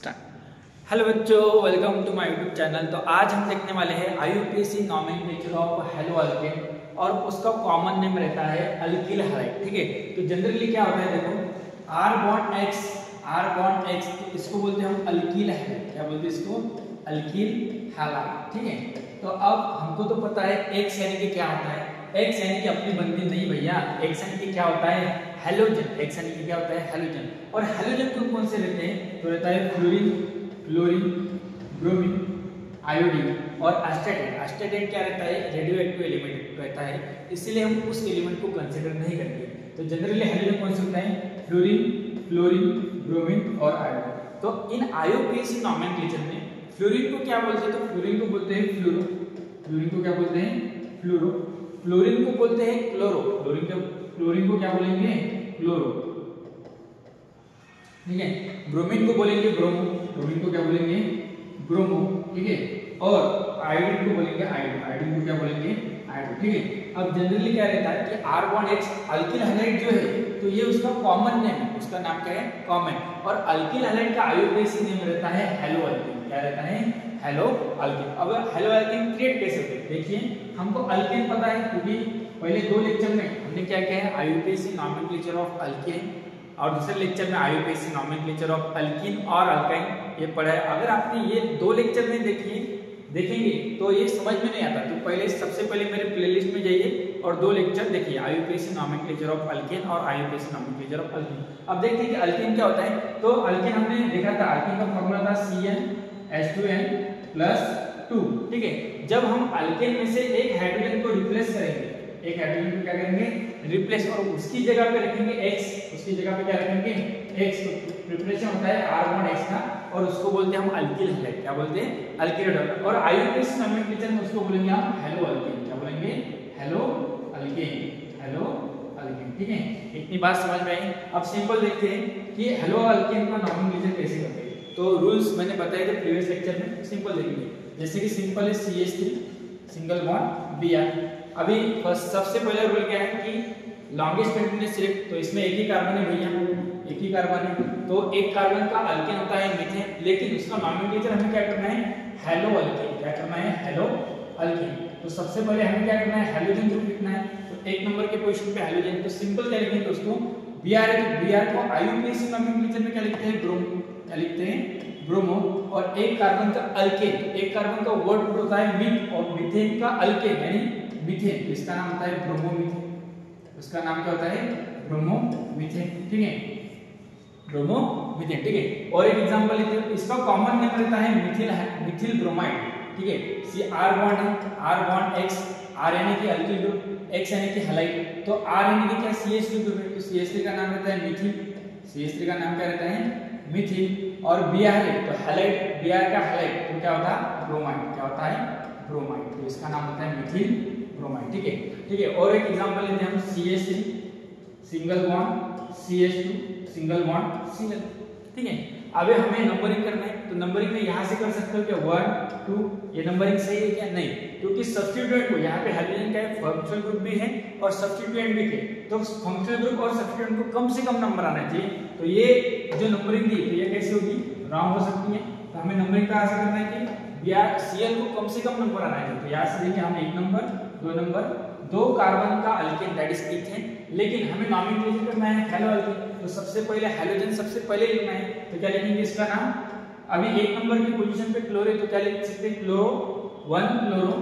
Start. Hello बच्चों, welcome to my YouTube channel. तो आज हम देखने वाले हैं IUPAC nomenclature of halo alkane और उसका कॉमन नेम रहता है अल्किल हैलाइड। ठीक है, तो जनरली क्या होता है, देखो आर बॉन्ड एक्स तो इसको बोलते हैं हम अल्किल हैलाइड। क्या बोलते हैं इसको? Alkyl halide. ठीक है, तो अब हमको तो पता है एक्स यानी कि क्या होता है। एक्स यानी कि अपनी बनती नहीं भैया, एक्स यानी कि क्या होता है? हैलोजन। एक्स यानी कि क्या होता है? हैलोजन। और हैलोजन कौन से रहते हैं? तो रहता है फ्लोरीन, ब्रोमीन, आयोडीन और एस्टेटेट। एस्टेटेट क्या रहता है? रेडियो एक्टिव एलिमेंट रहता है, इसलिए हम उस एलिमेंट को कंसीडर नहीं करेंगे। तो जनरली हैलोजन कौन से होता है? फ्लोरीन, ब्रोमीन और आयोडीन। तो इन आईयूपीएसी नॉमेनक्लेचर में फ्लोरीन को क्या बोलते हैं? तो फ्लोरीन को बोलते हैं फ्लोरो। फ्लोरीन को क्या बोलते हैं? फ्लोरो। फ्लोरीन को बोलते हैं क्लोरो। फ्लोरीन को क्या बोलेंगे? क्लोरो। ठीक है, ब्रोमीन को बोलेंगे ब्रोमो। ब्रोमीन को क्या बोलेंगे? ब्रोमो। ठीक है, और आयोडीन को बोलेंगे आयोडो। आयोडीन को क्या बोलेंगे? आयोडो। ठीक है, अब जनरली क्या रहता है कि R bond X alkyl halide जो है तो ये उसका कॉमन नेम है। उसका नाम क्या है? कॉमन। और अल्किल हैलाइड का आईयूपीएसी नेम रहता है हेलो अल्किन। क्या रहता है? Hello alkene. अब हेलो अल्किन क्रिएट कैसे होते हैं? देखिए, हमको अल्किन पता है क्योंकि पहले दो लेक्चर में हमने क्या किया है? आईयूपीएसी नॉमेनक्लेचर ऑफ अल्केन और दूसरे लेक्चर में आईयूपीएसी नॉमेनक्लेचर ऑफ अल्कीन और अल्काइन ये पढ़ा है। अगर आपने ये दो लेक्चर में देखेंगे तो ये समझ में नहीं आता, तो पहले सबसे पहले मेरे प्लेलिस्ट में जाइए और दो लेक्चर देखिए, आईयूपीएसी नॉमेनक्लेचर ऑफ अल्केन और आईयूपीएसी नॉमेनक्लेचर ऑफ अल्कीन। अब देखते हैं कि अल्केन क्या होता है। तो अल्केन हमने देखा था, अल्केन का फॉर्मूला था CnH2n+2। ठीक है, जब हम अल्केन में से एक हाइड्रोजन को रिप्लेस करेंगे, एक हाइड्रोजन को क्या करेंगे? रिप्लेस, और उसकी जगह पे रखेंगे x। उसकी जगह पे क्या रखेंगे? x। तो प्रिपरेशन होता है आर बॉन्ड x का और उसको बोलते हैं हम अल्किल हैलाइड। क्या बोलते हैं? Alkyl halide. और आईयूपीएसी नॉमेनक्लेचर में उसको बोलेंगे हम हेलो अल्केन। क्या बोलेंगे? Hello alkane. Hello alkane. ठीक है, इतनी बात समझ में आई। अब सिंपल देखते हैं कि हेलो अल्केन का नॉमेनक्लेचर कैसे करते हैं। तो रूल्स मैंने बताए थे प्रीवियस लेक्चर में, सिंपल देखेंगे। जैसे कि सिंपल है CH3 सिंगल बॉन्ड Br। अभी सबसे पहले रूल क्या है कि लॉन्गेस्ट कंटिन्यूअस सिलेक्ट। तो इसमें एक ही कार्बन है भैया, एक ही कार्बन है, तो एक कार्बन का अल्केन होता है मीथेन, लेकिन उसका नॉमेनक्लेचर हमें क्या करना है? Hello alkane. क्या करना है? Hello alkane. तो सबसे पहले हमें क्या करना है? हैलोजन ग्रुप लिखना है। तो एक नंबर के पोजीशन पे हैलोजन। तो सिंपल क्या लिखेंगे दोस्तों? Br है, तो Br को आईयूपीएसी नॉमेनक्लेचर में क्या लिखते हैं? ब्रोमो। क्या लिखते हैं? ब्रोमो। और एक कार्बन का अल्केन, एक कार्बन का वर्ड रूट होता है मीथ, और मीथेन का अल्केन यानी मीथेन, तो इसका नाम होता है ब्रोमोमीथेन। उसका नाम क्या होता है? ब्रोमोमीथेन। ठीक है, ब्रोमोमीथेन। ठीक है, और एक एग्जांपल लेते हैं, इसका कॉमन नेम रहता है मिथिल ब्रोमाइड। ठीक है, सी आर बॉन्ड है, आर बॉन्ड एक्स, आर यानी कि अल्किल ग्रुप, एक्स यानी कि हैलाइड, तो आर यानी कि क्या? CH3 ग्रुप है, तो CH3 का नाम रहता है मिथिल। CH3 का नाम क्या रहता है? मिथिल। और Br है तो हैलाइड, Br का हैलाइड तो क्या होता है? ब्रोमाइड। क्या होता है? ब्रोमाइड। तो इसका नाम होता है मिथिल ब्रोमाइड। ठीक है, ठीक है, और एक एग्जांपल लेते हैं हम CH3 single bond CH2 single bond single. ठीक है, अबे हमें नंबरिंग करना है, तो नंबरिंग में यहां से कर सकते हो क्या? 1 2, ये नंबरिंग सही है क्या? नहीं, क्योंकि सब्स्टिट्यूएंट को यहाँ पे हाइड्रोजन का फंक्शनल ग्रुप भी है और सब्स्टिट्यूएंट भी है, तो फंक्शनल ग्रुप और सब्स्टिट्यूएंट को कम से कम नंबर आना चाहिए। तो ये जो नंबरिंग दी तो ये कैसे होगी? रॉन्ग हो सकती है। तो हमें नंबरिंग कहाँ से करना है कि Cl को कम से कम नंबर आना चाहिए। तो यहाँ से देखिए, हम 1 नंबर 2 नंबर, 2 कार्बन का अल्केन दैट इज ईथेन, लेकिन हमें नॉमेनक्लेचर करना है हेलो अल्केन। तो सबसे पहले हैलोजन सबसे पहले लिखना है, तो क्या लिखेंगे इसका नाम? अभी 1 नंबर की पोजीशन पे क्लोरो है, तो क्या लिख सकते हैं? Chloro 1 chloro.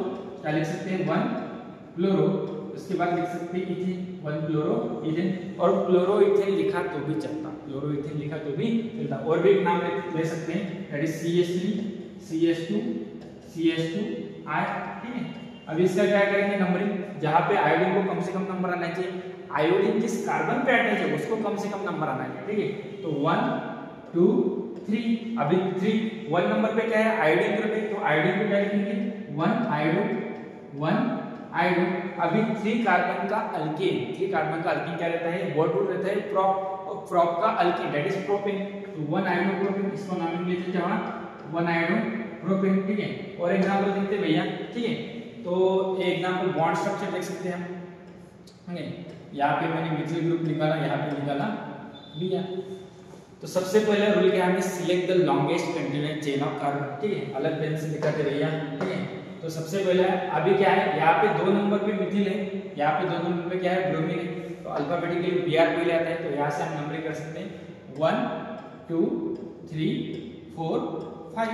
क्या लिख सकते हैं? 1 क्लोरो। उसके बाद लिख सकते हैं इथेन, 1 क्लोरो इथेन, और क्लोरो इथेन लिखा तो भी चलता, क्लोरो इथेन लिखा तो भी चलता। और भी एक नाम ले सकते हैं, that is CH3 CH2 CH2 I। ठीक है, अब इसका क्या करेंगे? नंबरिंग, जहां पे आयोडीन को कम से कम नंबर आना चाहिए, आयोडीन जिस कार्बन पे अटैच है उसको कम से कम नंबर आना चाहिए। ठीक है, तो 1 2 3। अभी 1 नंबर पे क्या है? आयोडीन ग्रुप है, तो आयोडीन को क्या लिखेंगे? 1 आयोडो 1 आयोडो। अभी 3 कार्बन का अल्केन, 3 कार्बन का अल्केन क्या रहता है? वर्ड रूट रहता है प्रोप, और प्रोप का अल्केन दैट इज प्रोपेन, तो 1 आयोडो प्रोपेन। इसको नॉमेनक्लेचर क्या होना? 1 आयोडो प्रोपेन। ठीक है, और एग्जांपल देखते हैं भैया। ठीक है, तो एग्जांपल बॉन्ड स्ट्रक्चर देख सकते हैं हम। ठीक है, यहाँ पे मैंने मिथिल ग्रुप निकाला, यहाँ पे निकाला Br। तो सबसे पहला रूल क्या है, select the longest continuous chain of carbon, ठीक है, अलग पेन से दिखाते रहिए, ठीक है। तो सबसे पहला अभी क्या है, यहाँ पे 2 नंबर पे मिथिल है, यहाँ पे 2 नंबर पे क्या है, ब्रोमीन है। तो अल्फाबेटिकली Br पहले आता है, तो यहाँ से हम नंबरिंग कर सकते हैं 1 2 3 4 5।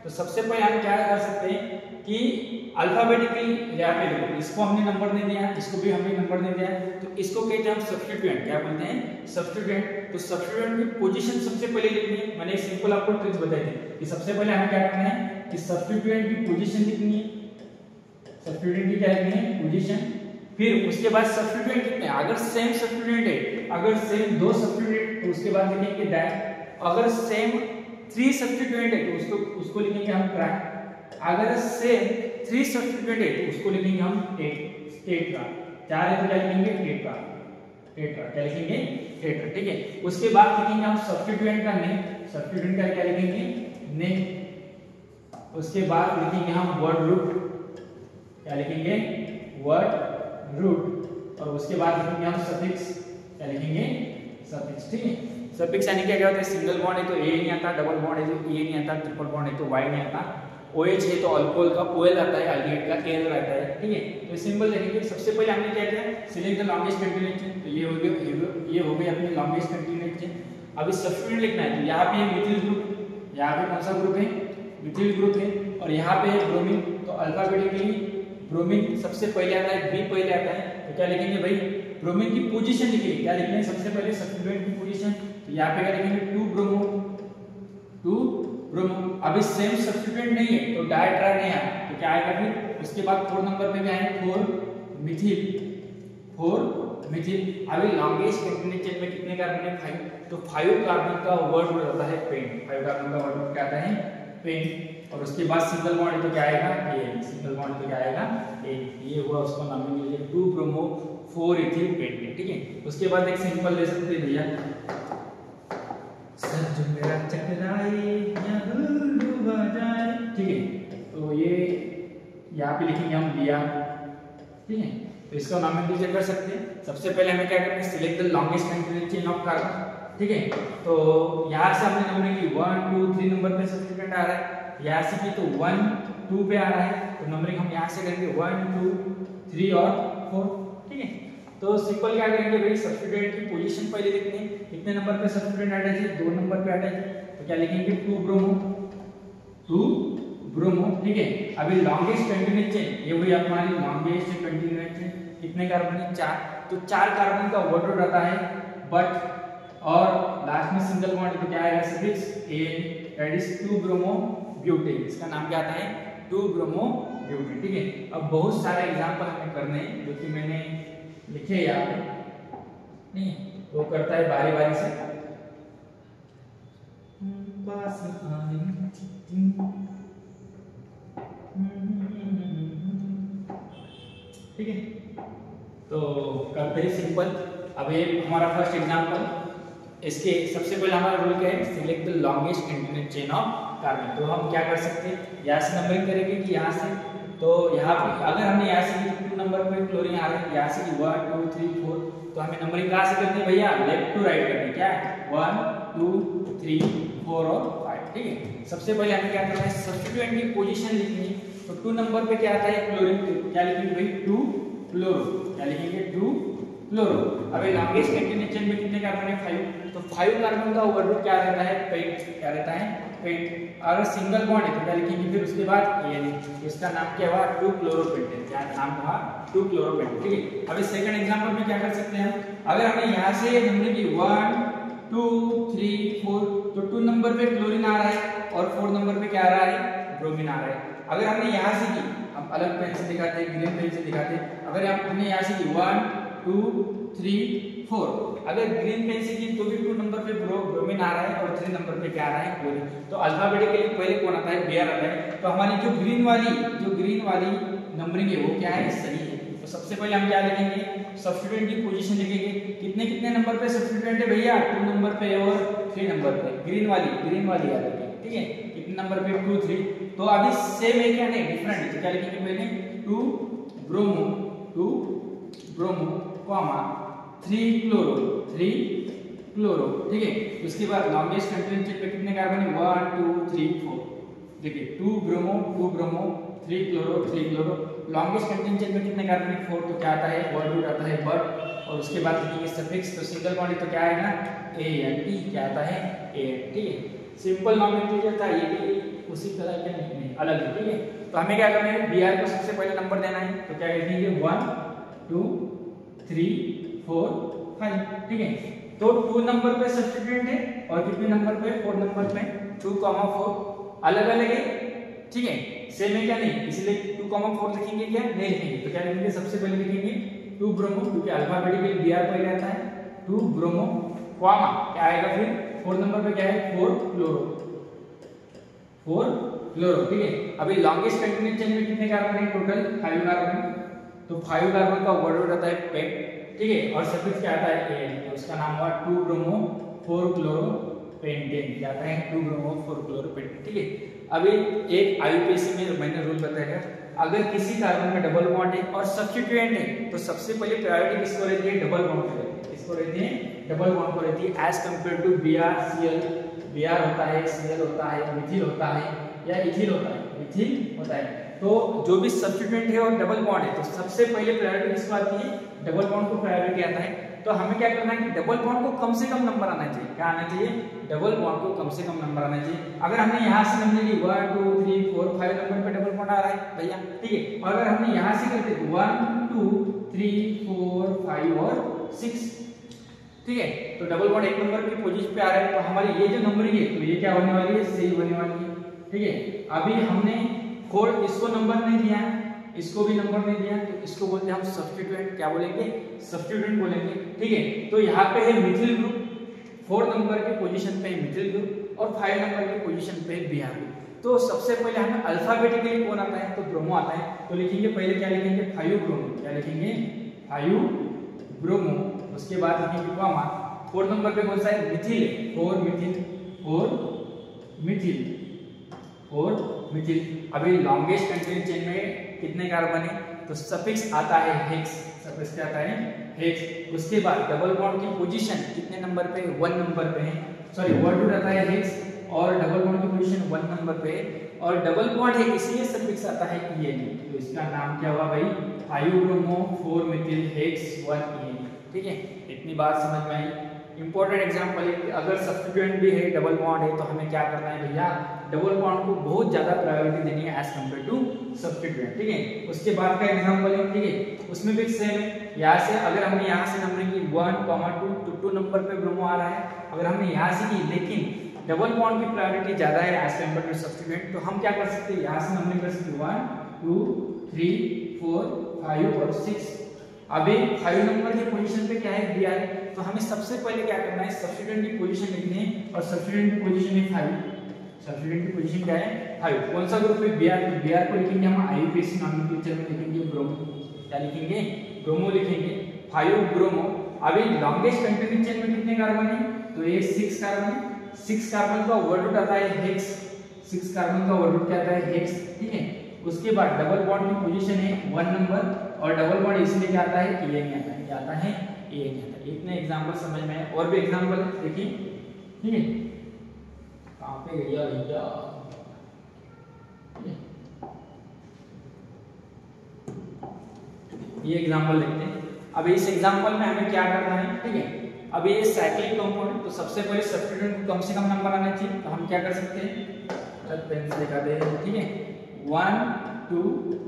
तो सबसे पहले हम क्या कर सकते हैं कि अल्फाबेटिकली यहाँ पे देखो, इसको हमने नंबर नहीं दिया, इसको भी हमने नंबर नहीं दिया, तो इसको कहते हैं हम सब्स्टिट्यूएंट, क्या बोलते हैं, सब्स्टिट्यूएंट। तो सब्स्टिट्यूएंट की पोजीशन सबसे पहले लिखनी है। मैंने एक सिंपल आपको ट्रिक्स बताई थी कि सबसे पहले हमें क्या करना है कि सब्स्टिट्यूएंट की पोजीशन लिखनी है, सब्स्टिट्यूएंट की क्या लिखनी है, पोजीशन। फिर उसके बाद सब्स्टिट्यूएंट कितने, अगर सेम सब्स्टिट्यूएंट है, अगर सेम 2 सब्स्टिट्यूएंट तो उसके बाद लिखेंगे डाई, अगर सेम 3 सब्स्टिट्यूएंट है तो उसको लिखेंगे हम ट्राई, अगर सेम 3 सब्स्टिट्यूएंट है तो उसको लिखेंगे हम टेट्रा, 4 है तो क्या लिखेंगे, टेट्रा, क्या लिखेंगे, टेट्रा, ठीक है। उसके बाद लिखेंगे हम सब्स्टिट्यूएंट का नेम, सब्स्टिट्यूएंट का क्या लिखेंगे, नेम। उसके बाद लिखेंगे हम वर्ड रूट, क्या लिखेंगे, वर्ड रूट। और उसके बाद लिखेंगे हम सफिक्स, क्या लिखेंगे, सफिक्स, ठीक है। सफिक्स यानी क्या होता है, सिंगल बॉन्ड है तो ए नहीं आता, डबल बॉन्ड है तो ए नहीं आता, ट्रिपल बॉन्ड है तो वाई नहीं आता, OH है तो अल्कोहल का OL आता है, अल्डिहाइड का AL रहता है, ठीक है। तो सिंबल देखेंगे। सबसे पहले हमने क्या किया, select the longest continuous chain, तो ये हो गई अपनी लॉन्गेस्ट कंटीन्यूअस चेन। अब इस सब्स्टिट्यूएंट लिखना है, तो यहाँ पे है मिथिल ग्रुप, यहाँ पे कौन सा ग्रुप है, मिथिल ग्रुप है, और यहाँ पे है ब्रोमीन। तो अल्फाबेटिकली ब्रोमीन सबसे पहले आता है, B पहले आता है, तो क्या लिखेंगे भाई, ब्रोमीन की पोजीशन लिखेंगे, क्या लिखेंगे सबसे पहले सब्स्टिट्यूएंट की पोजीशन, तो यहाँ पे क्या लिखेंगे 2 ब्रोमो, 2 ब्रोमो। अभी सेम सब्स्टिट्यूएंट नहीं है तो डाई ट्राई नहीं आया, तो क्या आएगा फिर, उसके बाद 4 नंबर पे क्या है, 4 मिथिल, 4 मिथिल। अभी लॉन्गेस्ट कंटीन्यूअस चेन में कितने कार्बन है, 5, तो 5 कार्बन का वर्ड होता है पेन, 5 कार्बन का वर्ड क्या आता है, पेन। और उसके बाद सिंगल बॉन्ड है तो क्या आएगा, ए, सिंगल बॉन्ड तो क्या आएगा, ए, ये हुआ उसको नाम में लीजिए 2 ब्रोमो 4 इथिल पेन, ठीक है। उसके बाद एक सिंपल ले सकते हैं भैया, सर जो मेरा चकराए या डूबा जाए, ठीक है। तो ये यहाँ पे लिखेंगे हम लिया, ठीक है। तो इसका नाम हम कर सकते हैं। सबसे पहले हमें क्या करना है, select the longest continuous chain of carbon, ठीक है। तो यहाँ से हमने नंबरिंग की 1 2 3 नंबर पे सब्स्टिट्यूएंट आ रहा है, यहाँ से की तो 1 2 पे आ रहा है, तो नंबरिंग हम यहाँ से करेंगे 1 2 3 और 4, ठीक है। तो सिंपल क्या करेंगे भाई, सब्स्टिट्यूएंट की पोजीशन पहले लिखनी है, कितने नंबर पे सब्स्टिट्यूएंट अटैच है, 2 नंबर पे अटैच है, तो क्या लिखेंगे 2 ब्रोमो, 2 ब्रोमो, ठीक है। अभी लॉन्गेस्ट कंटीन्यूअस चेन, ये हुई हमारी लॉन्गेस्ट कंटीन्यूअस चेन, कितने कार्बन है, 4, तो 4 कार्बन का वर्ड रूट आता है बट, और लास्ट में सिंगल बॉन्ड तो क्या आएगा, suffix ane, that is 2 bromo butane, इसका नाम क्या आता है, 2 ब्रोमो ब्यूटेन, ठीक है। अब बहुत सारे एग्जांपल हमें करने हैं जो कि मैंने लिखे यहाँ पे, नहीं वो करता है बारी बारी से, ठीक है। तो करते हैं सिंपल। अब ये हमारा फर्स्ट एग्जांपल, इसके सबसे पहले हमारा रूल क्या है, select the longest continuous chain of carbon. तो हम क्या कर सकते हैं, यहाँ से नंबरिंग करेंगे कि यहाँ से, तो यहाँ पे अगर हमने यहाँ से 2 नंबर पे क्लोरीन आ रहा है, यहाँ से 1 2 3 4, तो हमें नंबरिंग कहाँ से करनी है भैया, लेफ्ट टू राइट करनी है, क्या है 1 2 3 4 और 5, ठीक है। सबसे पहले हमें क्या करना है, सब्स्टिट्यूएंट की पोजीशन लिखनी है, तो 2 नंबर पे क्या आता है, क्लोरीन, क्या लिखेंगे भाई 2 क्लोरो, क्या लिखेंगे 2 क्लोरो। अभी लॉन्गेस्ट कंटीन्यूअस चेन में कितने कार्बन है, 5, तो 5 कार्बन का वर्ड रूट क्या रहता है, पेंट, क्या रहता है, पेंट। अगर सिंगल बॉन्ड है तो क्या लिखेंगे फिर उसके बाद एन, इसका नाम क्या हुआ, 2 क्लोरोपेंटेन, क्या नाम हुआ, 2 क्लोरोपेंटेन, ठीक है। अभी सेकंड एग्जांपल में क्या कर सकते हैं हम, अगर हमने यहाँ से नंबर की 1 2 3 4, तो 2 नंबर पे क्लोरीन आ रहा है और 4 नंबर पे क्या आ रहा है, ब्रोमीन आ रहा है। अगर हमने यहाँ से की, हम अलग पेन से दिखाते हैं, ग्रीन पेन से दिखाते हैं, अगर हमने यहाँ से की 1 2 3 4, अगर ग्रीन पेन से की तो भी 2 नंबर पे ब्रोमीन आ रहा है और 3 नंबर पे क्या आ रहा है, क्लोरीन। तो अल्फाबेटिकली पहले कौन आता है, Br आता है। तो हमारी जो ग्रीन वाली नंबरिंग है वो क्या है, सही है। तो सबसे पहले हम क्या लिखेंगे, सब्स्टिट्यूएंट की पोजीशन लिखेंगे, कितने नंबर पे सब्स्टिट्यूएंट है भैया, 2 नंबर पे और 3 नंबर पे, ग्रीन वाली याद रखिए, ठीक है। कितने नंबर पे, 2 3, तो अभी सेम है क्या, नहीं डिफरेंट है, तो क्या लिखेंगे पहले 2 ब्रोमो कॉमा 3 क्लोरो क्लोरो, ठीक है। उसके बाद लॉन्गेस्ट कंटिन्यूस चेन में कितने कार्बन है 1 2 3 4, देखिए 2 bromo 3 chloro 3 chloro. Longest continuous chain में कितने कार्बन है 4, तो क्या आता है वर्ड रूट आता है बट, और उसके बाद लिखेंगे सफिक्स, तो सिंगल बॉन्ड तो क्या आएगा ANT, क्या आता है ANT, ठीक है। सिंपल नॉमेनक्लेचर था, ये भी उसी तरह के नहीं अलग है, ठीक है। तो हमें क्या करना है Br को सबसे पहले नंबर देना है, तो क्या लिखेंगे 1 2 3 4 5, ठीक है। तो 2 नंबर पे सब्स्टिट्यूएंट है और कितने नंबर पे 4 नंबर पे 2, 4 अलग अलग है, ठीक है, सेम है क्या नहीं, इसलिए 2, 4 लिखेंगे क्या नहीं लिखेंगे, तो क्या लिखेंगे सबसे पहले लिखेंगे 2 ब्रोमो, क्योंकि अल्फाबेटिकली Br पहले आता है 2 ब्रोमो क्वामा, क्या आएगा फिर 4 नंबर पे क्या है 4 क्लोरो, 4 क्लोरो, ठीक है। अभी लॉन्गेस्ट कंटिन्यूस चेन में कितने कार्बन है टोटल 5 कार्बन, तो 5 कार्बन का वर्ड रूट आता है पेट, ठीक है, और सफिक्स क्या आता है AN, तो उसका नाम हुआ 2 ब्रोमो 4 क्लोरो पेंटेन, क्या आता है 2 ब्रोमो 4 क्लोरो पेंटेन, ठीक है। अभी एक IUPAC में मैंने रूल बताया, अगर किसी कार्बन में डबल बॉन्ड है और सब्स्टिट्यूएंट है तो सबसे पहले प्रायोरिटी किसको रहती है डबल बॉन्ड को रहती है, किसको रहती है डबल बॉन्ड को रहती है, as compare to Br Cl, Br होता है Cl होता है मिथिल होता है या इथिल होता है, इथिल होता है। तो जो भी सब्स्टिट्यूएंट है और डबल बॉन्ड है तो सबसे पहले प्रायोरिटी किसको आती है डबल बॉन्ड को प्रायोरिटी आता है। तो हमें क्या करना है कि डबल बॉन्ड को कम से कम नंबर आना चाहिए, क्या आना चाहिए डबल बॉन्ड को कम से कम नंबर आना चाहिए। अगर हमने यहाँ से नंबर ली 1 2 3 4 5 नंबर पे डबल बॉन्ड आ रहा है भैया, ठीक है, और अगर हमने यहाँ से करते 1 2 3 4 5 और 6, ठीक है, तो डबल बॉन्ड एक नंबर की पोजीशन पे आ रहा है, तो हमारी ये जो नंबर है तो ये क्या होने वाली है सही होने वाली है, ठीक है। अभी हमने खोल इसको नंबर नहीं दिया, इसको भी नंबर नहीं दिया, तो इसको बोलते हैं हम सब्स्टिट्यूएंट, क्या बोलेंगे सब्स्टिट्यूएंट बोलेंगे, ठीक है। तो यहाँ पे है मिथिल ग्रुप, 4 नंबर के पोजीशन पे है मिथिल ग्रुप और 5 नंबर के पोजीशन पे है Br ग्रुप। तो सबसे पहले हमें अल्फाबेटिकली कौन आता है तो ब्रोमो आता है, तो लिखेंगे पहले क्या लिखेंगे 5 ब्रोमो, क्या लिखेंगे 5 ब्रोमो, उसके बाद लिखेंगे कॉमा 4 नंबर पे कौन सा है मिथिल, 4 मिथिल 4 मिथिल 4 मिथिल। अभी लॉन्गेस्ट कंटिन्यूस चेन में कितने कार्बन है तो सफिक्स आता है हेक्स, सफिक्स क्या आता है हेक्स। उसके बाद डबल बॉन्ड की पोजीशन कितने नंबर पे 1 नंबर पे है, सॉरी वर्ड रूट आता है हेक्स और डबल बॉन्ड की पोजीशन 1 नंबर पे, और डबल बॉन्ड है इसलिए सफिक्स आता है EN, तो इसका नाम क्या हुआ भाई 5 ब्रोमो 4 मिथिल हेक्स 1 EN, ठीक है। इतनी बात समझ में आई। इंपॉर्टेंट एग्जांपल है कि अगर सब्स्टिट्यूएंट भी है डबल बॉन्ड है तो हमें क्या करना है भैया डबल बॉन्ड को बहुत ज्यादा प्रायोरिटी देनी है एज कंपेयर टू सब्स्टिट्यूएंट, ठीक है। उसके बाद का एग्जांपल है, ठीक है, उसमें भी सेम है, यहाँ से अगर हमने यहाँ से नंबरिंग की 1 2 तो 2 नंबर पे ब्रोमो आ रहा है, अगर हमने यहाँ से की लेकिन डबल बॉन्ड की प्रायोरिटी ज्यादा है एज कंपेयर टू सब्स्टिट्यूएंट, तो हम क्या कर सकते हैं यहाँ से नंबरिंग कर सकते हैं 1 2 3 4 5 और 6। अभी 5 नंबर की पोजीशन पे क्या है Br, तो हमें सबसे पहले क्या करना है सब्स्टिट्यूएंट की पोजीशन लिखनी है, और सब्स्टिट्यूएंट की पोजीशन है 5, सब्स्टिट्यूएंट की पोजीशन क्या है 5। कौन सा ग्रुप है Br, Br को लिखेंगे हम IUPAC नॉमेनक्लेचर में लिखेंगे ब्रोमो, क्या लिखेंगे ब्रोमो लिखेंगे 5 ब्रोमो। अभी लॉन्गेस्ट कंटिन्यूस चेन में कितने कार्बन है तो ये 6 कार्बन है, 6 कार्बन का वर्ड रूट आता है हेक्स, 6 कार्बन का वर्ड रूट क्या आता है हेक्स, ठीक है। उसके बाद डबल बॉन्ड की पोजीशन है 1 नंबर, और डबल बॉन्ड इसलिए क्या आता है EN आता है, क्या आता है EN आता है। इतने एग्जांपल समझ में आए, और भी एग्जांपल देखिए, ठीक है, कहां पे गया भैया, ये एग्जांपल देखते हैं। अब इस एग्जांपल में हमें क्या करना है, ठीक है, अब ये साइक्लिक कंपाउंड, तो सबसे पहले सब्स्टिट्यूएंट को कम से कम नंबर आना चाहिए, तो हम क्या कर सकते हैं चल पेन से दिखा दे, ठीक है 1 2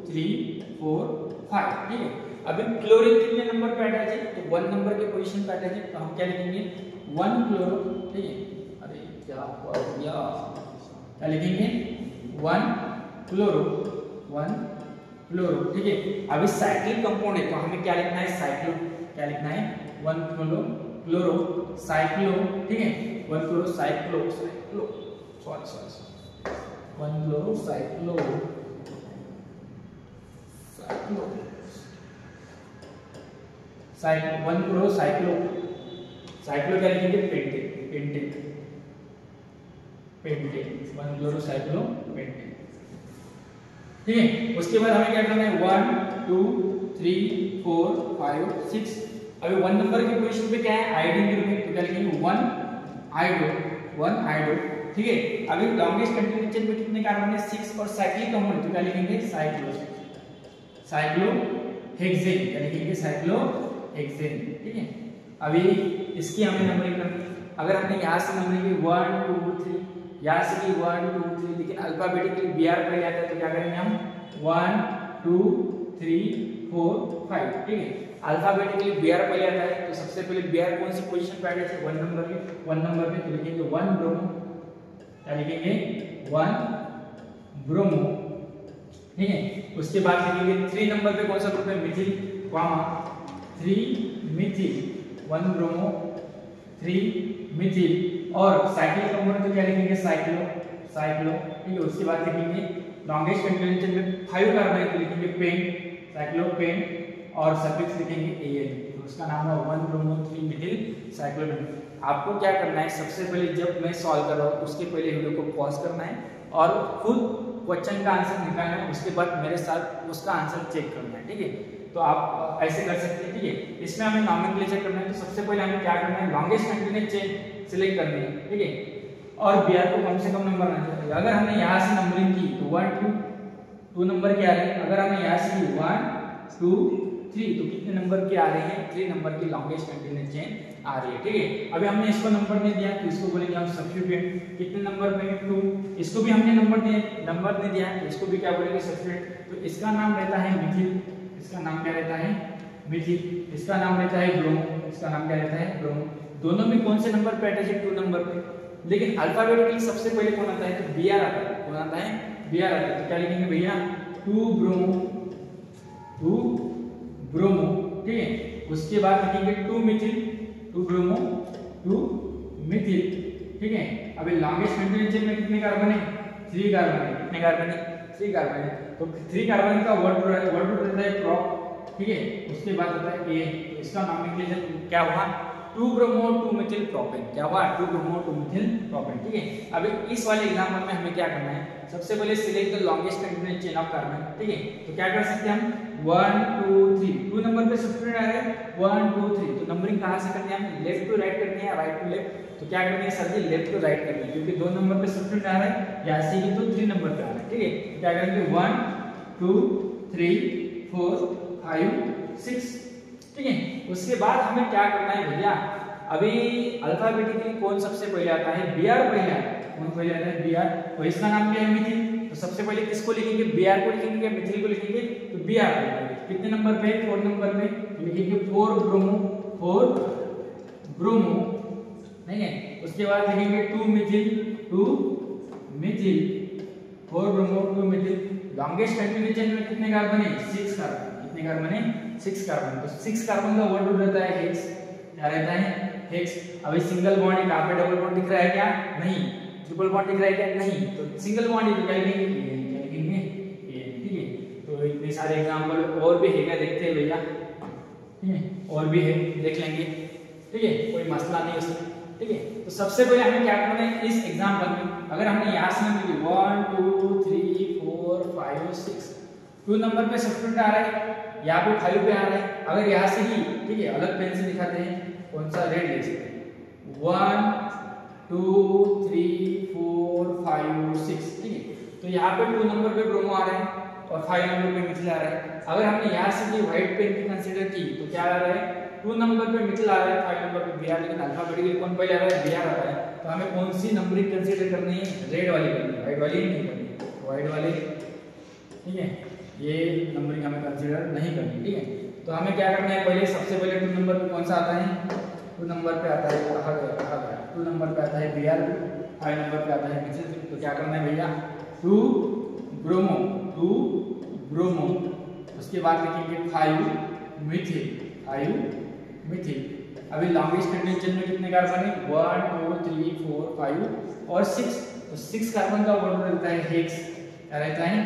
3 4 5, ठीक है। अभी क्लोरीन कितने नंबर पे अटैच है तो 1 नंबर के पोजीशन पे अटैच है, तो हम क्या लिखेंगे 1 क्लोरो, ठीक है, अरे क्या हुआ भैया, क्या लिखेंगे 1 क्लोरो 1 क्लोरो, ठीक है। अभी साइक्लिक कंपाउंड है तो हमें क्या लिखना है साइक्लो, क्या लिखना है 1 क्लोरो साइक्लो, ठीक है 1 chloro cyclo cyclo sorry 1 chloro cyclo cyclo 1 chloro cyclo, cyclo क्या लिखेंगे pentane pentane pentane 1 chloro cyclo pentane, ठीक है। उसके बाद हमें क्या करना है 1 2 3 4 5 6, अभी 1 नंबर की पोजीशन पे क्या है, आयोडीन ग्रुप है, तो क्या लिखेंगे 1 आयोडो, ठीक है। अभी लॉन्गेस्ट कंटिन्यूस चेन में कितने कार्बन है, 6 और साइक्लिक कंपाउंड, तो क्या लिखेंगे साइक्लोहेक्सेन, क्या लिखेंगे साइक्लोहेक्सेन, ठीक है। अभी इसकी हमें नंबरिंग करनी है। अगर हमने यहाँ से नंबरिंग की 1 2 3, यहाँ से की 1 2 3, लेकिन अल्फाबेटिकली बीआर पहले आता है, तो क्या करेंगे हम 1 2 3 4 5, ठीक है। अल्फाबेटिकली बीआर पहले आता है, तो सबसे पहले बीआर कौन सी पोजीशन पे आएगा, 1 नंबर पे, 1 नंबर पे, तो लिखेंगे 1 ब्रोमो, क्या लिखेंगे 1 ब्रोमो, ठीक है। उसके बाद लिखेंगे 3 नंबर पे कौन सा ग्रुप है, मिथिल, 3 मिथिल, 1 ब्रोमो 3 मिथिल, और साइक्लिक कंपाउंड तो क्या लिखेंगे साइक्लो, ठीक है। उसके बाद लिखेंगे लॉन्गेस्ट कंटिन्यूस चेन में 5 कार्बन है, तो लिखेंगे पेन, साइक्लोपेन, और सफिक्स लिखेंगे एन, तो उसका नाम है 1 ब्रोमो 3 मिथिल साइक्लोपेन। आपको क्या करना है, सबसे पहले जब मैं सॉल्व कर रहा हूँ उसके पहले वीडियो को पॉज करना है और खुद क्वेश्चन का आंसर निकालना है, उसके बाद मेरे साथ उसका आंसर चेक करना है, ठीक है। तो आप ऐसे कर सकते हैं, ठीक है। इसमें हमें नॉमेनक्लेचर करना है, तो सबसे पहले हमें क्या करना है, लॉन्गेस्ट कंटिन्यूस चेन सिलेक्ट करनी है, ठीक है। और बीआर को कम से कम नंबर आना चाहिए। अगर हमने यहाँ से नंबरिंग की तो 1 2 नंबर के आ रहे हैं, अगर हमने यहाँ से की 1 2 3, तो कितने नंबर के आ रहे हैं, 3 नंबर की लॉन्गेस्ट कंटिन्यूस चेन आ रही है, ठीक है। अभी हमने इसको नंबर नहीं दिया, तो इसको बोलेंगे हम सब्स्टिट्यूएंट, कितने नंबर पे 2, इसको भी हमने नंबर नहीं दिया है, तो इसको भी क्या बोलेंगे सब्स्टिट्यूएंट। तो इसका नाम रहता है मिथिल, इसका नाम क्या रहता है मिथिल, इसका नाम रहता है ब्रोमो, इसका नाम क्या रहता है ब्रोमो। दोनों में कौन से नंबर पे अटैच है, 2 नंबर पे, लेकिन अल्फाबेटिकली सबसे पहले कौन आता है, तो बीआर आता है, कौन आता है बीआर आता है, तो क्या लिखेंगे भैया 2 ब्रोमो, ठीक है। उसके बाद लिखेंगे 2 मिथिल, 2 ब्रोमो 2 मिथिल, ठीक है। अभी लॉन्गेस्ट कंटिन्यूस चेन में कितने कार्बन है, 3 कार्बन है, कितने कार्बन है 3 कार्बन है, तो 3 कार्बन का वर्ड रहता है प्रॉप, ठीक है। उसके बाद आता है ए, इसका नॉमेनक्लेचर क्या हुआ 2 ब्रोमो 2 मिथिल प्रोपेन, क्या हुआ 2 ब्रोमो 2 मिथिल प्रोपेन, ठीक है। अभी इस वाले एग्जांपल में हमें क्या करना है, सबसे पहले select the longest continuous chain of carbon, ठीक है। तो क्या कर सकते हैं हम 1 2 3, 2 नंबर पे सब्स्टिट्यूएंट आ रहा है 1 2 3, तो नंबरिंग कहां से करनी है, हमें लेफ्ट टू राइट करनी है, राइट टू लेफ्ट, तो क्या करनी है sir ji left to right करनी है, क्योंकि 2 नंबर पे सब्स्टिट्यूएंट आ रहा है, यहाँ से ही तो 3 नंबर पे आ रहा है, ठीक है। तो क्या करेंगे 1 2 3 4 5 6, ठीक है। उसके बाद हमें क्या करना है भैया, अभी अल्फाबेटिकली कौन सबसे पहले आता है, बीआर पहले आता है, कौन पहले आता है बीआर, तो इसका नाम क्या है मिथिल, तो सबसे पहले किसको लिखेंगे बीआर को लिखेंगे या मिथिल को लिखेंगे, तो बीआर को लिखेंगे। कितने नंबर पे 4 नंबर पे, तो लिखेंगे 4 ब्रोमो, नहीं है। उसके बाद लिखेंगे 2 Mithil 4 bromo 2 Mithil. Longest continuous chain में कितने कार्बन है 6 कार्बन, कितने कार्बन है 6 कार्बन, तो 6 कार्बन का वर्ड रहता है हेक्स, क्या रहता है हेक्स। अभी सिंगल बॉन्ड है, यहाँ पे डबल बॉन्ड दिख रहा है क्या, नहीं, ट्रिपल बॉन्ड दिख रहा है क्या, नहीं, तो सिंगल बॉन्ड है, तो क्या लिखेंगे ठीक है। तो इतने सारे एग्जांपल और भी है, क्या देखते हैं भैया, ठीक है, और भी है देख लेंगे, ठीक है, कोई मसला नहीं उसमें, ठीक है। तो सबसे पहले हमें क्या करना है इस एग्जांपल में, अगर हमने यहाँ से नंबर 1 2 3 4 5 6, 2 नंबर पे सब्स्टिट्यूएंट आ रहा है, यहाँ पे 5 पे आ रहा है, अगर यहाँ से ही, ठीक है, अलग पेन से दिखाते हैं, कौन सा रेड ले सकते हैं, 1 2 3 4 5 6, ठीक है। तो यहाँ पे 2 नंबर पे ब्रोमो आ रहे हैं और 5 नंबर पे मिथिल आ रहा है। अगर हमने यहाँ से ये व्हाइट पेन की कंसीडर की, तो क्या आ रहा है 2 नंबर पे मिथिल आ रहा है, 5 नंबर पे बीआर, लेकिन अल्फाबेटिकली कौन पहले आ रहा है बीआर आ रहा है, तो हमें कौन सी नंबरिंग कंसीडर करनी है, रेड वाली करनी है, व्हाइट वाली नहीं करनी, व्हाइट वाली, ठीक है, ये नंबरिंग हमें कंसीडर नहीं करनी, ठीक है। तो हमें क्या करना है, पहले सबसे पहले 2 नंबर पे कौन सा आता है, 2 नंबर पे आता है, कहा गया 2 नंबर पे आता है बीआर, 5 नंबर पे आता है मिथिल, तो क्या करना है भैया 2 ब्रोमो, उसके बाद लिखेंगे 5 मिथिल। अभी लॉन्गेस्ट कंटिन्यूस चेन में कितने कार्बन है 1 2 3 4 5 और 6, तो 6 कार्बन का वर्ड रहता है हेक्स, क्या रहता है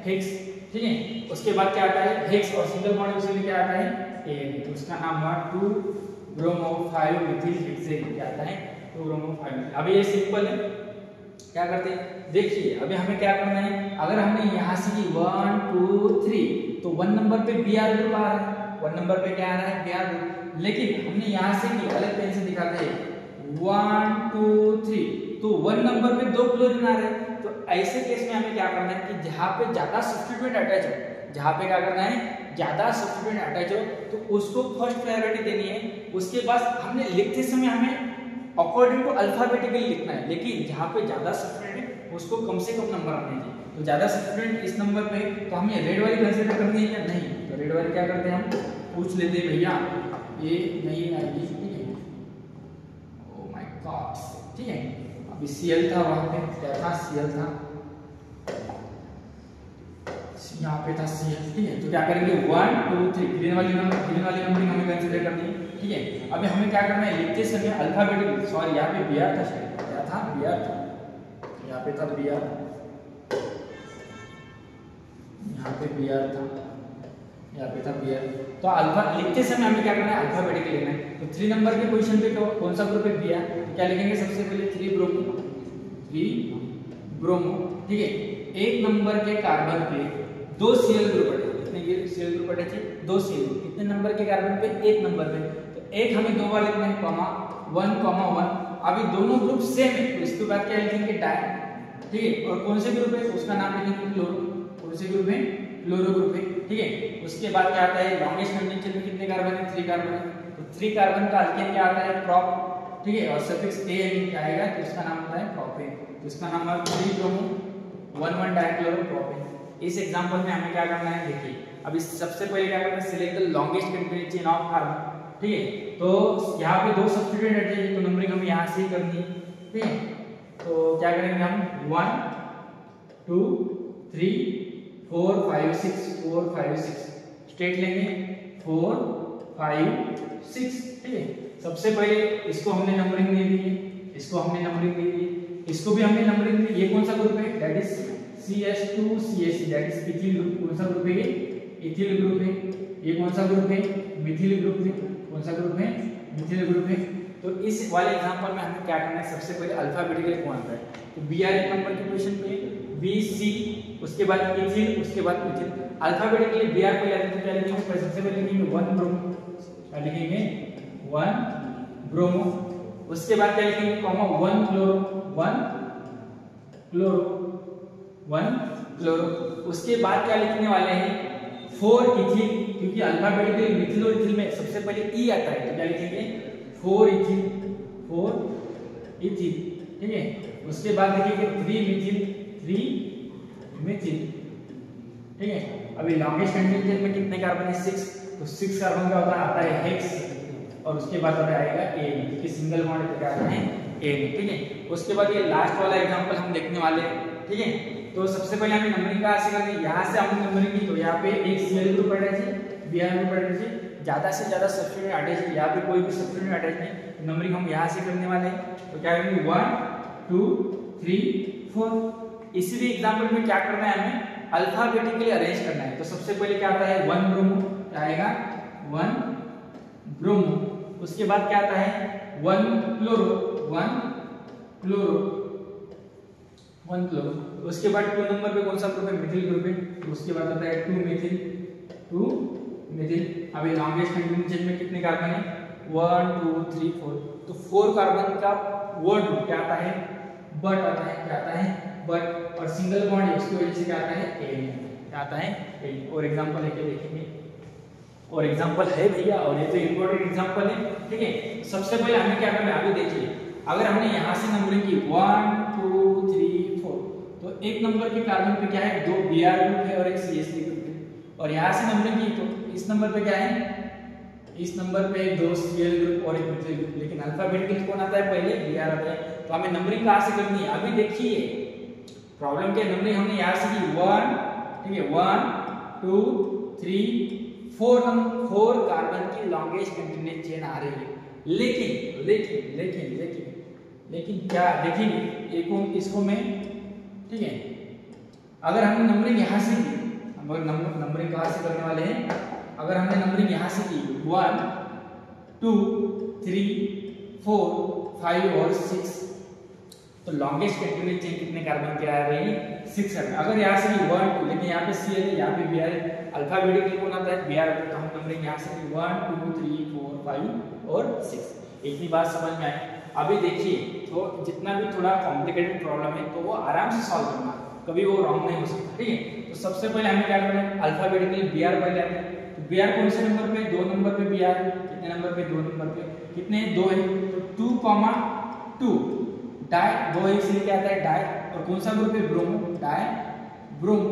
हेक्स, ठीक है। उसके बाद क्या आता है हेक्स और सिंगल बॉन्ड इसलिए क्या आता है एन, तो उसका नाम हुआ 2 ब्रोमो 5 मिथिल हेक्सेन, क्या आता है 2 ब्रोमो 5 मिथिल। अभी ये सिंपल है, क्या करते हैं देखिए, अभी हमें क्या करना है, अगर हमने यहाँ से की 1 2 3, तो 1 नंबर पे बीआर ग्रुप आ रहा है, 1 नंबर पे क्या आ रहा है Br2, लेकिन हमने यहाँ से की अलग पेन से दिखाते हैं 1 2 3, तो 1 नंबर पे 2 क्लोरीन आ रहे हैं। तो ऐसे केस में हमें क्या करना है कि जहाँ पे ज्यादा सब्स्टिट्यूएंट अटैच हो, जहाँ पे क्या करना है ज्यादा सब्स्टिट्यूएंट अटैच हो तो उसको फर्स्ट प्रायोरिटी देनी है। उसके बाद हमने लिखते समय हमें अकॉर्डिंग टू अल्फाबेटिकली लिखना है, लेकिन जहाँ पे ज्यादा सब्स्टिट्यूएंट है उसको कम से कम नंबर आने चाहिए। तो ज्यादा सब्स्टिट्यूएंट इस नंबर पे तो हमें रेड वाली कंसीडर करनी है क्या? नहीं। तो रेड वाली क्या करते हैं हम पूछ लेते हैं भैया ये नहीं आएगी, ठीक है। ओह माय गॉड, ठीक है। अभी Cl था, वहां पे क्या था Cl था, यहाँ पे था Cl, ठीक है। तो क्या करेंगे 1 2 3 ग्रीन वाली नंबरिंग हमें कंसीडर करनी है, ठीक है। अभी हमें क्या करना है लिखते समय अल्फाबेटिकली, सॉरी यहाँ पे Br था, शायद क्या था Br था, यहाँ पे था Br, यहाँ पे Br था, यहाँ पे था Br। तो अल्फा लिखते समय हमें क्या करना है अल्फाबेटिकली लिखना है। तो 3 नंबर के पोजीशन पे कौन सा ग्रुप है Br, तो क्या लिखेंगे सबसे पहले 3 ब्रोमो, ठीक है। 1 नंबर के कार्बन पे 2 Cl ग्रुप अटैच, कितने Cl ग्रुप अटैच है 2 Cl, कितने नंबर के कार्बन पे 1 नंबर पे, तो एक हमें 2 बार लिखना है कॉमा 1,1। अभी दोनों ग्रुप सेम है तो इसके बाद क्या लिखेंगे डाई, ठीक है। और कौन से ग्रुप है उसका नाम लिखेंगे क्लोरो, कौन से ग्रुप है क्लोरो ग्रुप है, ठीक है। उसके बाद क्या आता है लॉन्गेस्ट कंटिन्यूस चेन में कितने कार्बन है 3 कार्बन है, तो 3 कार्बन का अल्केन क्या आता है प्रोप, ठीक है। और सफिक्स an क्या आएगा तो इसका नाम होता है प्रोपेन, तो इसका नाम है 3 ब्रोमो 1 डाइक्लोरोप्रोपेन। इस एग्जांपल में हमें क्या करना है देखिए, अब इस सबसे पहले क्या करना है select the longest continuous chain of carbon, ठीक है। तो यहाँ पे 2 सब्स्टिट्यूएंट अटैच है तो नंबरिंग हमें यहाँ से ही करनी है, ठीक है। तो क्या करेंगे हम 1 2 3 4 5 6 4 5 6 स्ट्रेट लेंगे 4 5 6, ठीक है। सबसे पहले इसको हमने नंबरिंग दे दी है, इसको हमने नंबरिंग दे दी है, इसको भी हमने नंबरिंग दी। ये कौन सा ग्रुप है that is CH2CH that is ethyl group, कौन सा ग्रुप है ये इथिल ग्रुप है। ये कौन सा ग्रुप है मिथिल ग्रुप है, कौन सा ग्रुप है मिथिल ग्रुप है। तो इस वाले एग्जांपल में हमें क्या करना है सबसे पहले अल्फाबेटिकली कौन आता है, तो Br 1 नंबर की पोजीशन पे BC, उसके बाद इथिल, उसके बाद मिथिल। अल्फाबेटिकली Br को लेते हैं तो क्या लिखेंगे सबसे पहले लिखेंगे 1 ब्रोमो, क्या लिखेंगे 1 ब्रोमो। उसके बाद क्या लिखेंगे कॉमा 1 क्लोरो 1 क्लोरो। उसके बाद क्या लिखने वाले हैं 4 इथिल, क्योंकि अल्फाबेटिकली मिथिल और इथिल में सबसे पहले ई आता है तो क्या लिखेंगे 4 इथिल, ठीक है। उसके बाद लिखेंगे 3 मिथिल, ठीक है। अभी लॉन्गेस्ट कंटिन्यूस चेन में कितने कार्बन है 6, तो 6 कार्बन का होता आता है हेक्स, और उसके बाद आएगा एन, क्योंकि सिंगल बॉन्ड पे क्या है एन, ठीक है। उसके बाद ये लास्ट वाला एग्जांपल हम देखने वाले हैं, ठीक है। तो सबसे पहले हमें नंबरिंग कहाँ से करनी है, यहाँ से हमने नंबरिंग की, तो यहाँ पे एक Cl ग्रुप अटैच है, Br ग्रुप अटैच है, ज्यादा से ज्यादा सब्स्टिट्यूएंट अटैच है, यहाँ पे कोई भी सब्स्टिट्यूएंट अटैच नहीं, नंबरिंग हम यहाँ से करने वाले हैं। तो क्या करेंगे 1 2 3 4। इसी एग्जांपल में क्या करना है हमें अल्फाबेटिकली अरेंज करना है। तो सबसे पहले क्या आता है 1 ब्रोमो, क्या आएगा 1 ब्रोमो। उसके बाद क्या आता है 1 क्लोरो 1 क्लोरो। उसके बाद 2 नंबर पे कौन सा ग्रुप है मिथिल ग्रुप है, तो उसके बाद आता है 2 मिथिल। अभी लॉन्गेस्ट कंटिन्यूस चेन में कितने कार्बन है 1 2 3 4, तो 4 कार्बन का वर्ड क्या आता है बट आता है, क्या आता है बट, और सिंगल बॉन्ड इसकी वजह से क्या आता है एन, क्या आता है एन। और एग्जांपल लेके देखेंगे, और एग्जांपल है भैया, और ये तो इंपॉर्टेंट एग्जांपल है, ठीक है। सबसे पहले हमें क्या करना है अभी देखिए, अगर हमने यहाँ से नंबरिंग की 1 2 3 4, तो एक नंबर के कार्बन पे क्या है 2 Br ग्रुप है और एक CH3 ग्रुप है, और यहाँ से नंबरिंग की तो इस नंबर पे क्या है, इस नंबर पे 2 Cl ग्रुप और एक मिथिल ग्रुप, लेकिन अल्फाबेटिकली कौन आता है पहले Br आता है। तो हमें नंबरिंग कहाँ से करनी है, अभी देखिए प्रॉब्लम क्या है, नंबरिंग हमने यहाँ से की 1, ठीक है 1 2 3 4 कार्बन की लॉन्गेस्ट कंटिन्यूस चेन आ रही है, लेकिन क्या देखेंगे एक इसको में, ठीक है। अगर हमने नंबरिंग यहाँ से की, हम नंबरिंग कहाँ से करने वाले हैं, अगर हमने नंबरिंग यहाँ से की 1 2 3 4 5 और 6, तो लॉन्गेस्ट कंटिन्यूअस चेन कितने कार्बन के आ रही है 6 कार्बन। अगर यहाँ से 1 2 लेकिन यहाँ पे सी है यहाँ पे बी आर है, अल्फाबेटिकली कौन आता है बी आर आता है, तो हम नंबरिंग यहाँ से 1 2 3 4 5 और 6। इतनी बात समझ में आई। अभी देखिए तो जितना भी थोड़ा कॉम्प्लिकेटेड प्रॉब्लम है तो वो आराम से सॉल्व करना, कभी वो रॉन्ग नहीं हो सकता, ठीक है। तो सबसे पहले हमें क्या करना है, अल्फाबेटिकली बी आर पहले आते हैं। तो बी आर कौन से नंबर पे 2 नंबर पे बी आर, कितने नंबर पे 2 नंबर पे, कितने 2 है तो 2, 2 डाई 2 है इसलिए क्या आता है डाई, और कौन सा ग्रुप है bromo, die bromo,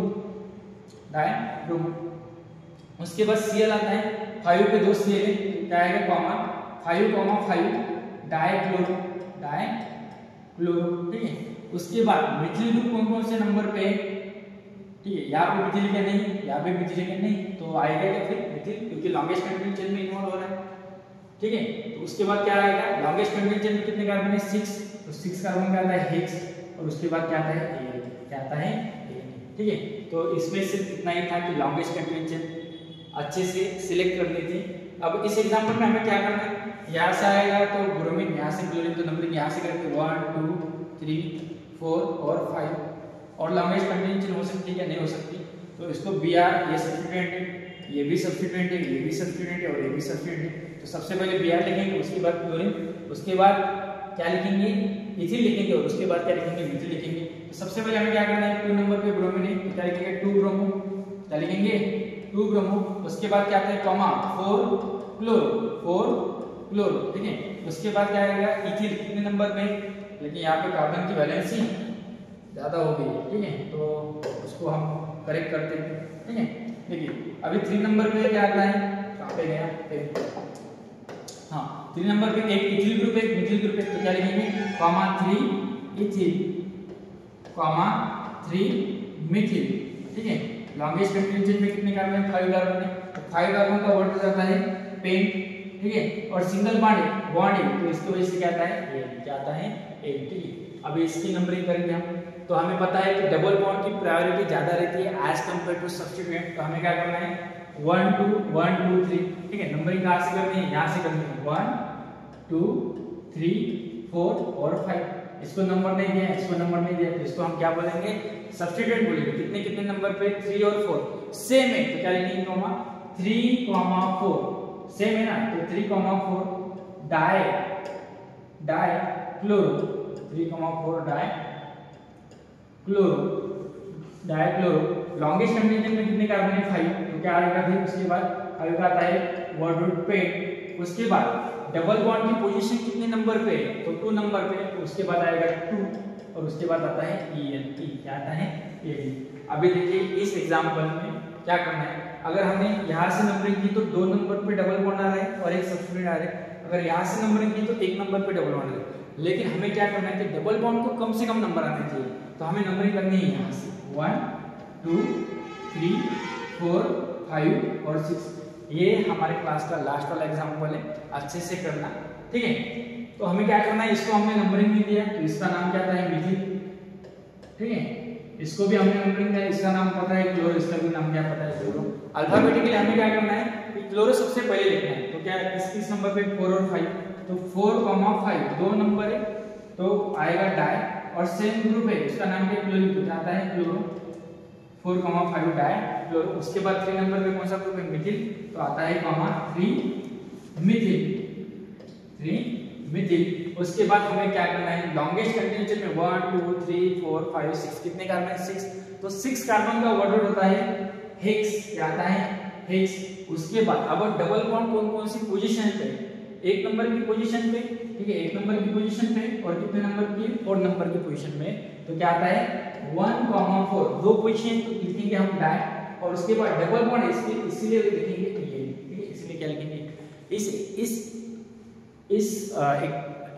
die bromo. उसके बाद सीएल आता है 5 पे 2 सीएल है, क्या आएगा comma 5 die chloro, die chloro, ठीक है। उसके बाद मिथिल ग्रुप कौन कौन से नंबर पे, ठीक है, यहाँ पे मिथिल का नहीं, यहाँ पे मिथिल का नहीं, तो आएगा क्या फिर मिथिल, क्योंकि लॉन्गेस्ट कंटिन्यूअस चेन में इन्वॉल्व हो रहा है, ठीक है। तो उसके बाद क्या आएगा, लॉन्गेस्ट कंटिन्यूअस चेन में कितने कार्बन है 6, तो 6 कार्बन का आता है हेक्स, और उसके बाद क्या आता है एन, क्या आता है एन, ठीक है। तो इसमें सिर्फ इतना ही था कि लॉन्गेस्ट कंटिन्यूअस चेन अच्छे से सिलेक्ट करनी थी। अब इस एग्जांपल में हमें क्या करना है, यहाँ से आएगा तो ब्रोमीन, यहाँ से क्लोरीन, तो नंबरिंग यहाँ से करेंगे 1 2 3 4 और 5, और लॉन्गेस्ट कंटिन्यूअस चेन हो सकती है या नहीं हो सकती, तो इसको बी आर ये सब्स्टिट्यूएंट है, ये भी सब्स्टिट्यूएंट है, ये भी सब्स्टिट्यूएंट है और ये भी सब्स्टिट्यूएंट है। तो सबसे पहले बी आर लिखेंगे, उसके बाद क्लोरीन, उसके बाद क्या लिखेंगे इथिल लिखेंगे, और उसके बाद क्या लिखेंगे मिथिल लिखेंगे। तो सबसे पहले हमें क्या करना है, 2 नंबर पे ब्रोमीन है, तो क्या लिखेंगे 2 ब्रोमो, क्या लिखेंगे 2 ब्रोमो। उसके बाद क्या आता है कॉमा 4 क्लोरो, ठीक है। उसके बाद क्या आएगा इथिल, कितने नंबर पे, लेकिन यहाँ पे कार्बन की वैलेंसी ज्यादा हो गई है, ठीक है, तो उसको हम करेक्ट करते हैं, ठीक है। देखिए अभी 3 नंबर पे क्या आता है, कहाँ पे गया, हाँ 3 नंबर पे एक इथिल ग्रुप है, एक मिथिल ग्रुप है, तो क्या लिखेंगे कॉमा 3 इथिल, कॉमा 3 मिथिल, ठीक है। लॉन्गेस्ट कंटिन्यूअस चेन में कितने कार्बन है 5 कार्बन है, तो 5 कार्बन का वर्ड हो जाता है पेंट, ठीक है, और सिंगल बॉन्ड है, तो इसकी वजह से क्या आता है एन, क्या आता है एन, ठीक है। अभी इसकी नंबरिंग करेंगे हम, तो हमें पता है कि डबल बॉन्ड की प्रायोरिटी ज्यादा रहती है एज कंपेयर टू सब्स्टिट्यूएंट, तो हमें क्या करना है 1 2 1 2 3, ठीक है। नंबरिंग कहाँ से करनी है, यहाँ से करनी है 1 2 3 4 और 5। इसको नंबर नहीं दिया, इसको नंबर नहीं दिया, तो इसको हम क्या बोलेंगे सब्स्टिट्यूएंट बोलेंगे। कितने कितने नंबर पे 3 और 4 सेम है, तो क्या लिखेंगे कॉमा 3 4 सेम है ना, तो 3 4 die chloro, 3 4 die chloro. Longest continuous में कितने कार्बन है 5, तो क्या आएगा फिर उसके बाद 5 का आता है वर्ड रूट पेंट। उसके बाद डबल बॉन्ड की पोजीशन कितने नंबर पे है, तो 2 नंबर पे, तो उसके बाद आएगा 2, और उसके बाद आता है EN, क्या आता है EN। अभी देखिए इस एग्जांपल में क्या करना है, अगर हमने यहाँ से नंबरिंग की तो 2 नंबर पे डबल बॉन्ड आ रहा है और एक सब्स्टिट्यूएंट आ रहा है, अगर यहाँ से नंबरिंग की तो 1 नंबर पे डबल बॉन्ड आ रहा है। लेकिन हमें क्या करना है कि डबल बॉन्ड को कम से कम नंबर आने चाहिए, तो हमें नंबरिंग करनी है यहाँ से 1 2 3 4 5 और 6। ये हमारे क्लास का लास्ट वाला एग्जांपल है, अच्छे से करना, ठीक है। तो हमें क्या करना है, इसको हमने नंबरिंग नहीं दिया, तो इसका नाम क्या था मिथिल, ठीक है। इसको भी हमने नंबरिंग दिया, इसका नाम पता है क्लोरो, इसका भी नाम क्या पता है क्लोरो। अल्फाबेटिकली हमें क्या करना है कि क्लोरो सबसे पहले लिखना है, तो क्या किस नंबर पे 4 और 5, तो 4 5 2 नंबर है, तो आएगा डाई, और सेम ग्रुप है उसका नाम क्या क्लोरीन, तो आता है क्लोरो 4 5 डाई क्लोरो। उसके बाद 3 नंबर पे कौन सा ग्रुप है मिथिल, तो आता है 3 मिथिल। उसके बाद हमें क्या करना है, लॉन्गेस्ट कंटिन्यूअस चेन में 1 2 3 4 5 6 कितने कार्बन 6, तो 6 कार्बन का वर्ड होता है हेक्स, क्या आता है हेक्स। उसके बाद अब डबल बॉन्ड कौन कौन सी पोजीशन पे, 1 नंबर की पोजीशन पे, ठीक है, 1 नंबर की पोजीशन पे, और कितने नंबर की 4 नंबर की पोजीशन में, तो क्या आता है 1 4 दो पोजीशन लिखेंगे हम डाई, और उसके बाद डबल बॉन्ड इसीलिए लिखेंगे ये, ठीक है, इसलिए क्या लिखेंगे।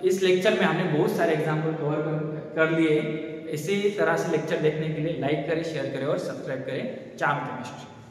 इस लेक्चर में हमने बहुत सारे एग्जाम्पल कवर कर लिए। इसी तरह से लेक्चर देखने के लिए लाइक करें, शेयर करें और सब्सक्राइब करें चाम केमिस्ट्री।